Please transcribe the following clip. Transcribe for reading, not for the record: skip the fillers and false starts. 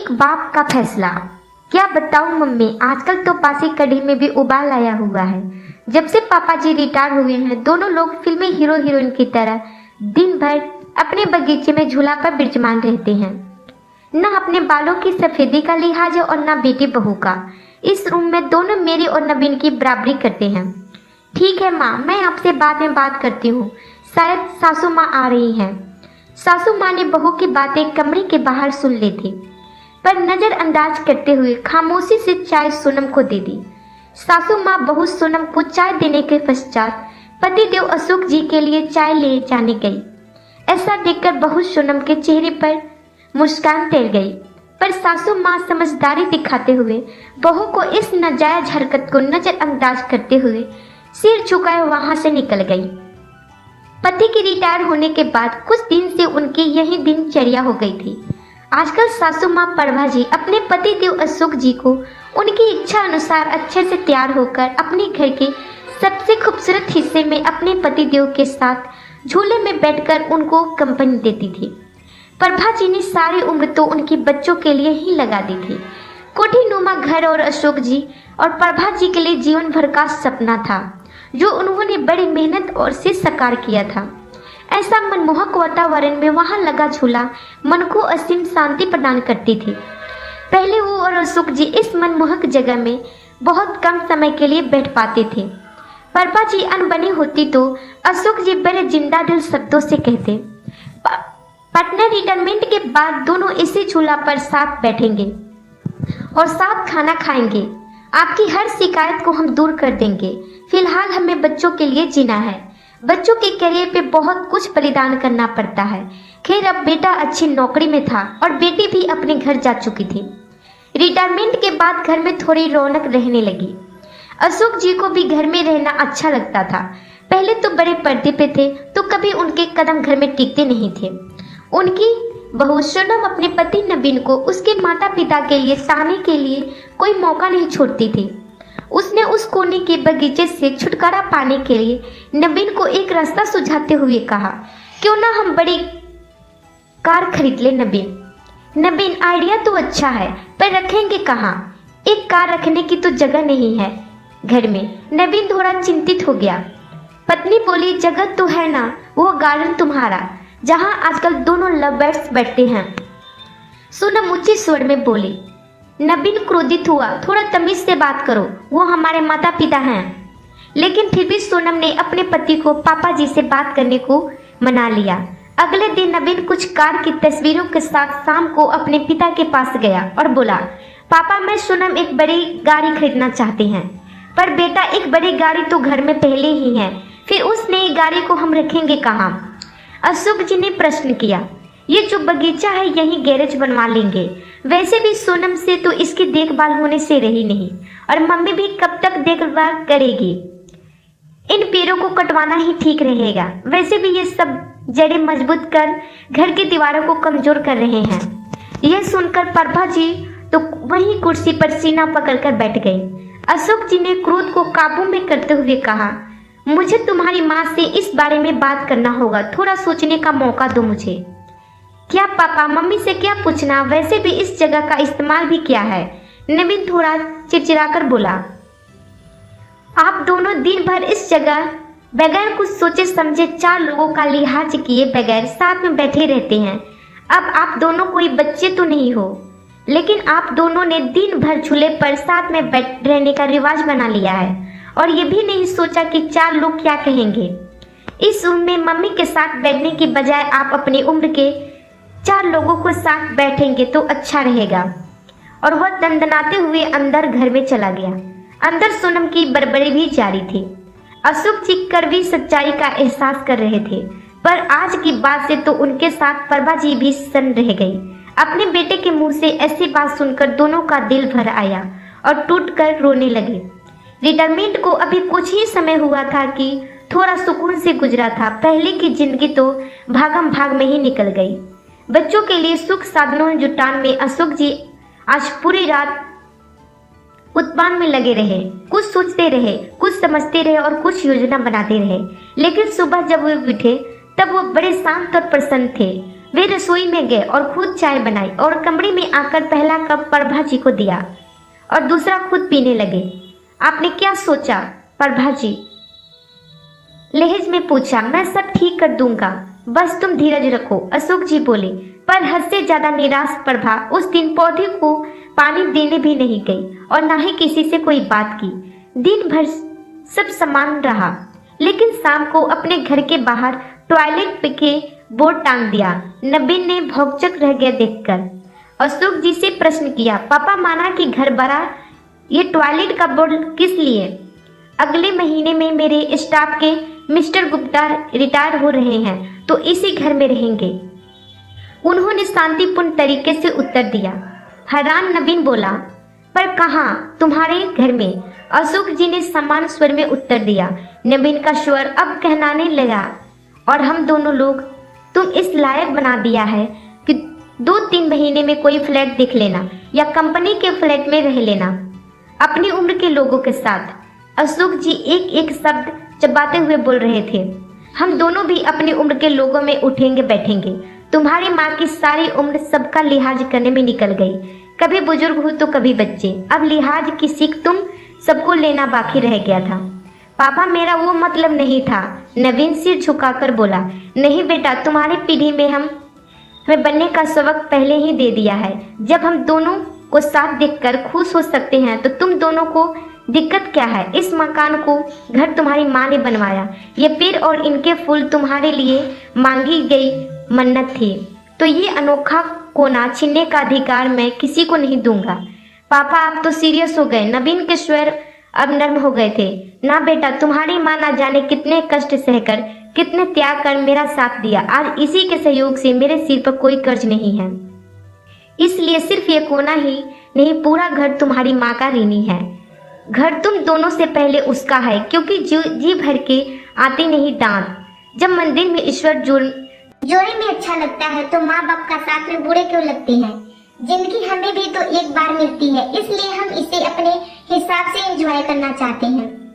एक बाप का फैसला। क्या बताऊं मम्मी, आजकल तो बासी कढ़ी में भी उबाल आया हुआ है। जब से पापा जी रिटायर हुए हैं, दोनों लोग फिल्मी हीरो हीरोइन की तरह दिन भर अपने बगीचे में झूला पर बिराजमान रहते हैं। न अपने बालों की सफेदी का लिहाज है और न बेटी बहू का। इस रूम में दोनों मेरी और नबीन की बराबरी करते हैं। ठीक है माँ, मैं आपसे बाद में बात करती हूँ। शायद सासू माँ आ रही हैं। सासू माँ ने बहू की बातें कमरे के बाहर सुन ली थी, पर नजरअंदाज करते हुए खामोशी से चाय सोनम को दे दी। सासू माँ बहू सोनम को चाय देने के पश्चात पतिदेव अशोक जी के लिए चाय ले जाने गई। ऐसा देखकर बहू सोनम के चेहरे पर मुस्कान तैर गई, पर सासू माँ समझदारी दिखाते हुए बहू को इस नाजायज हरकत को नजरअंदाज करते हुए सिर झुकाए वहां से निकल गई। पति के रिटायर होने के बाद कुछ दिन से उनकी यही दिनचर्या हो गई थी। आजकल सासू माँ प्रभा जी अपने पति देव अशोक जी को उनकी इच्छा अनुसार अच्छे से तैयार होकर अपने घर के सबसे खूबसूरत हिस्से में अपने पति देव के साथ झूले में बैठकर उनको कंपनी देती थी। प्रभा जी ने सारी उम्र तो उनके बच्चों के लिए ही लगा दी थी। कोठीनुमा घर और अशोक जी और प्रभा जी के लिए जीवन भर का सपना था, जो उन्होंने बड़ी मेहनत और से साकार किया था। ऐसा मनमोहक वातावरण में वहां लगा झूला मन को असीम शांति प्रदान करती थी। पहले वो और अशोक जी इस मनमोहक जगह में बहुत कम समय के लिए बैठ पाते थे। प्रभा जी अनबनी होती तो अशोक जी बड़े जिंदा दिल शब्दों से कहते, पटना रिटायरमेंट के बाद दोनों इसी झूला पर साथ बैठेंगे और साथ खाना खाएंगे। आपकी हर शिकायत को हम दूर कर देंगे। फिलहाल हमें बच्चों के लिए जीना है। बच्चों के करियर पे बहुत कुछ बलिदान करना पड़ता है। खैर, अब बेटा अच्छी नौकरी में था और बेटी भी अपने घर जा चुकी थी। रिटायरमेंट के बाद घर में थोड़ी रौनक रहने लगी। अशोक जी को भी घर में रहना अच्छा लगता था। पहले तो बड़े पर्दे पे थे तो कभी उनके कदम घर में टिकते नहीं थे। उनकी बहू सोनम अपने पति नबीन को उसके माता पिता के लिए ताने के लिए कोई मौका नहीं छोड़ती थी। उसने उस कोने के बगीचे से छुटकारा पाने के लिए नबीन को एक रास्ता सुझाते हुए कहा, क्यों ना हम बड़ी कार खरीद ले नबीन, आइडिया तो अच्छा है, पर रखेंगे कहाँ? एक कार रखने की तो जगह नहीं है घर में। नबीन थोड़ा चिंतित हो गया। पत्नी बोली, जगह तो है ना, वो गार्डन तुम्हारा जहां आजकल दोनों लव बर्ड्स बैठते हैं। सोनम ऊंचे स्वर में बोली। नबीन क्रोधित हुआ, थोड़ा तमीज से बात करो, वो हमारे माता पिता हैं। लेकिन फिर भी सोनम ने अपने पति को पापा जी से बात करने को मना लिया। अगले दिन नबीन कुछ कार की तस्वीरों के साथ शाम को अपने पिता के पास गया और बोला, पापा मैं सोनम एक बड़ी गाड़ी खरीदना चाहते हैं। पर बेटा, एक बड़ी गाड़ी तो घर में पहले ही है, फिर उस नई गाड़ी को हम रखेंगे कहाँ? अशोक जी ने प्रश्न किया। ये जो बगीचा है यहीं गैरेज बनवा लेंगे। वैसे भी सोनम से तो इसकी देखभाल होने से रही नहीं, और मम्मी भी कब तक देखभाल करेगी? इन पेड़ों को कटवाना ही ठीक रहेगा। वैसे भी ये सब जड़ें मजबूत कर घर की दीवारों को कमजोर कर रहे हैं। यह सुनकर प्रभा जी तो वहीं कुर्सी पर सीना पकड़कर बैठ गई। अशोक जी ने क्रोध को काबू में करते हुए कहा, मुझे तुम्हारी माँ से इस बारे में बात करना होगा, थोड़ा सोचने का मौका दो मुझे। क्या पापा, मम्मी से क्या पूछना? वैसे भी इस जगह का इस्तेमाल भी क्या है? नवीन थोड़ा चिड़चिड़ाकर बोला। आप दोनों दिन भर इस जगह बगैर कुछ सोचे समझे 4 लोगों का लिहाज किए बगैर साथ में बैठे रहते हैं। अब आप दोनों कोई बच्चे तो नहीं हो, लेकिन आप दोनों ने दिन भर झूले पर साथ में बैठ रहने का रिवाज बना लिया है, और ये भी नहीं सोचा कि 4 लोग क्या कहेंगे। इस उम्र में मम्मी के साथ बैठने की बजाय आप अपनी उम्र के 4 लोगों को साथ बैठेंगे तो अच्छा रहेगा। और वह दंदनाते हुए अंदर घर में चला गया। अंदर सोनम की बड़बड़ी भी जारी थी। अशोक जी कड़वी सच्चाई का एहसास कर रहे थे, पर आज की बात से तो उनके साथ प्रभा जी भी सन्न रह गई। अपने बेटे के मुंह से ऐसी बात सुनकर दोनों का दिल भर आया और टूटकर रोने लगे। रिटायरमेंट को अभी कुछ ही समय हुआ था कि थोड़ा सुकून से गुजरा था। पहले की जिंदगी तो भागम भाग में ही निकल गई। बच्चों के लिए सुख साधनों जुटान में अशोक जी आज पूरी रात उत्पान में लगे रहे। कुछ सोचते रहे, कुछ समझते रहे और कुछ योजना बनाते रहे। लेकिन सुबह जब वे उठे तब वो बड़े शांत और प्रसन्न थे। वे रसोई में गए और खुद चाय बनाई और कमरे में आकर पहला कप प्रभा जी को दिया और दूसरा खुद पीने लगे। आपने क्या सोचा? प्रभा जी लहज में पूछा। मैं सब ठीक कर दूंगा, बस तुम धीरज रखो, अशोक जी बोले। पर हद से ज्यादा निराश प्रभा उस दिन पौधे को पानी देने भी नहीं गई और ना ही किसी से कोई बात की। दिन भर सब समान रहा, लेकिन शाम को अपने घर के बाहर टॉयलेट के बोर्ड टांग दिया। नबीन ने भौचक रह गया देखकर। अशोक जी से प्रश्न किया। पापा माना कि घर बड़ा, ये टॉयलेट का बोर्ड किस लिए? अगले महीने में मेरे स्टाफ के मिस्टर गुप्ता रिटायर हो रहे हैं तो इसी घर में रहेंगे, उन्होंने शांतिपूर्ण तरीके से उत्तर दिया। हैरान नबीन बोला। पर कहाँ? तुम्हारे घर में, अशोक जी ने समान स्वर में उत्तर दिया। नबीन का स्वर अब कहनाने लगा, और हम दोनों लोग तुम इस लायक बना दिया है कि 2-3 महीने में कोई फ्लैट देख लेना या कंपनी के फ्लैट में रह लेना अपनी उम्र के लोगों के साथ। अशोक जी एक एक शब्द चबाते हुए बोल रहे थे। हम दोनों भी अपनी उम्र के लोगों में उठेंगे बैठेंगे। तुम्हारी माँ की सारी उम्र सबका लिहाज करने में निकल गई, कभी बुजुर्ग हो तो कभी बच्चे। अब लिहाज की सीख तुम सबको लेना बाकी रह गया था। पापा मेरा वो मतलब नहीं था, नवीन सिर झुकाकर बोला। नहीं बेटा, तुम्हारी पीढ़ी में हमें बनने का सबक पहले ही दे दिया है। जब हम दोनों को साथ देखकर खुश हो सकते हैं तो तुम दोनों को दिक्कत क्या है? इस मकान को घर तुम्हारी माँ ने बनवाया, ये पेड़ और इनके फूल तुम्हारे लिए मांगी गई मन्नत थी, तो ये अनोखा कोना छीनने का अधिकार मैं किसी को नहीं दूंगा। पापा आप तो सीरियस हो गए। नवीन के स्वर अब नर्म हो गए थे। ना बेटा, तुम्हारी माँ ना जाने कितने कष्ट सहकर, कितने त्याग कर मेरा साथ दिया। आज इसी के सहयोग से मेरे सिर पर कोई कर्ज नहीं है, इसलिए सिर्फ ये कोना ही नहीं, पूरा घर तुम्हारी माँ का ऋणी है। घर तुम दोनों से पहले उसका है, क्योंकि जी भर के आती नहीं दांत। जब मंदिर में ईश्वर जोड़े में अच्छा लगता है तो माँ बाप का साथ में बुरे क्यों लगते हैं? जिंदगी हमें भी तो एक बार मिलती है, इसलिए हम इसे अपने हिसाब से एंजॉय करना चाहते हैं।